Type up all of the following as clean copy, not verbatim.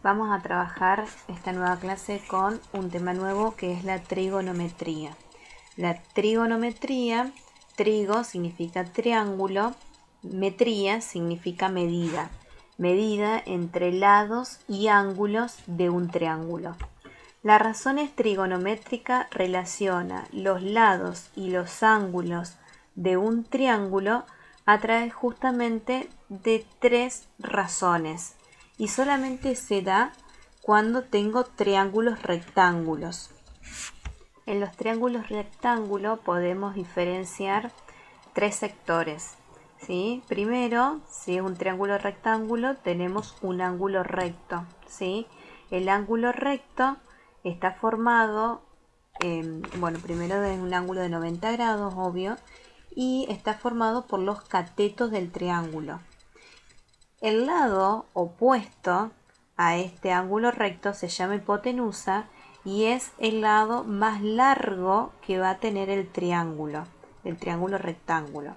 Vamos a trabajar esta nueva clase con un tema nuevo que es la trigonometría. La trigonometría, trigo significa triángulo, metría significa medida. Medida entre lados y ángulos de un triángulo. La razón trigonométrica relaciona los lados y los ángulos de un triángulo a través justamente de tres razones y solamente se da cuando tengo triángulos rectángulos. En los triángulos rectángulos podemos diferenciar tres sectores, ¿sí? Primero, si es un triángulo rectángulo, tenemos un ángulo recto, ¿sí? El ángulo recto está formado, primero de un ángulo de 90 grados, obvio, y está formado por los catetos del triángulo. El lado opuesto a este ángulo recto se llama hipotenusa y es el lado más largo que va a tener el triángulo rectángulo.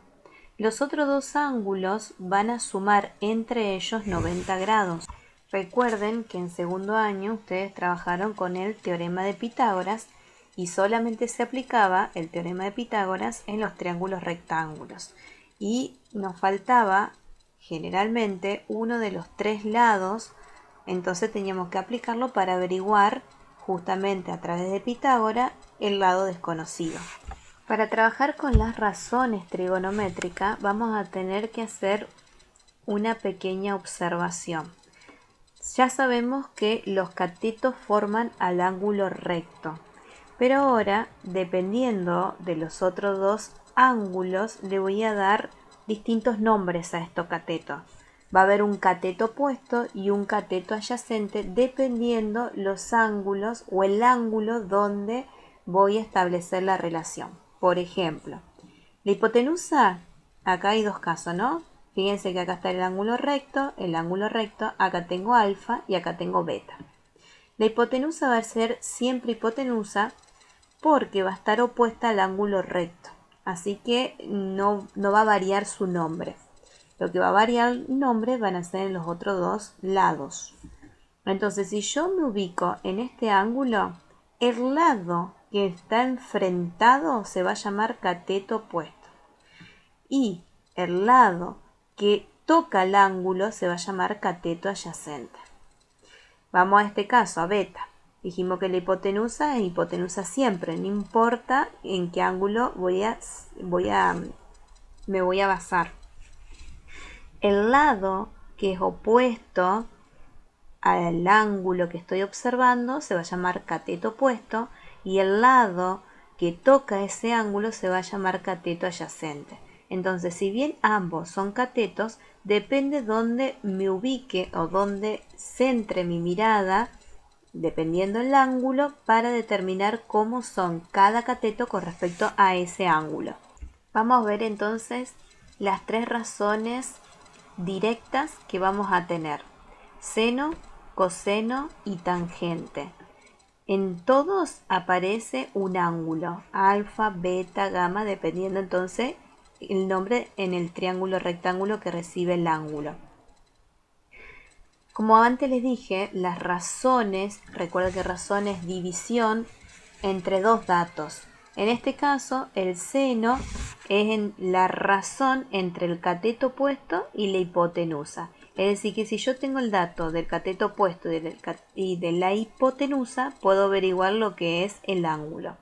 Los otros dos ángulos van a sumar entre ellos 90 grados. Recuerden que en segundo año ustedes trabajaron con el teorema de Pitágoras y solamente se aplicaba el teorema de Pitágoras en los triángulos rectángulos. Y nos faltaba generalmente uno de los tres lados, entonces teníamos que aplicarlo para averiguar justamente a través de Pitágoras el lado desconocido. Para trabajar con las razones trigonométricas vamos a tener que hacer una pequeña observación. Ya sabemos que los catetos forman al ángulo recto, pero ahora, dependiendo de los otros dos ángulos, le voy a dar distintos nombres a estos catetos. Va a haber un cateto opuesto y un cateto adyacente dependiendo los ángulos o el ángulo donde voy a establecer la relación. Por ejemplo, la hipotenusa, acá hay dos casos, ¿no? Fíjense que acá está el ángulo recto, acá tengo alfa y acá tengo beta. La hipotenusa va a ser siempre hipotenusa porque va a estar opuesta al ángulo recto, así que no va a variar su nombre. Lo que va a variar el nombre van a ser en los otros dos lados. Entonces, si yo me ubico en este ángulo, el lado que está enfrentado se va a llamar cateto opuesto. Y el lado que toca el ángulo se va a llamar cateto adyacente. Vamos a este caso, a beta. Dijimos que la hipotenusa es hipotenusa siempre, no importa en qué ángulo me voy a basar. El lado que es opuesto al ángulo que estoy observando se va a llamar cateto opuesto y el lado que toca ese ángulo se va a llamar cateto adyacente. Entonces, si bien ambos son catetos, depende dónde me ubique o dónde centre mi mirada, dependiendo del ángulo, para determinar cómo son cada cateto con respecto a ese ángulo. Vamos a ver entonces las tres razones directas que vamos a tener: seno, coseno y tangente. En todos aparece un ángulo, alfa, beta, gamma, dependiendo entonces el nombre en el triángulo rectángulo que recibe el ángulo. Como antes les dije, las razones, recuerda que razón es división entre dos datos. En este caso, el seno es la razón entre el cateto opuesto y la hipotenusa. Es decir, que si yo tengo el dato del cateto opuesto y de la hipotenusa, puedo averiguar lo que es el ángulo.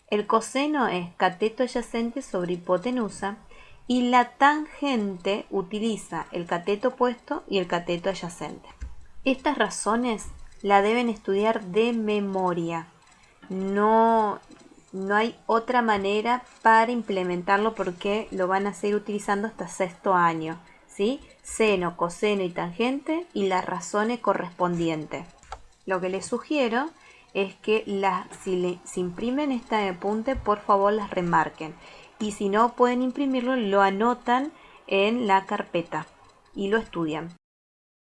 El coseno es cateto adyacente sobre hipotenusa y la tangente utiliza el cateto opuesto y el cateto adyacente. Estas razones la deben estudiar de memoria. No hay otra manera para implementarlo porque lo van a seguir utilizando hasta sexto año, ¿sí? Seno, coseno y tangente y las razones correspondientes. Lo que les sugiero es que si imprimen este apunte, por favor las remarquen. Y si no pueden imprimirlo, lo anotan en la carpeta y lo estudian.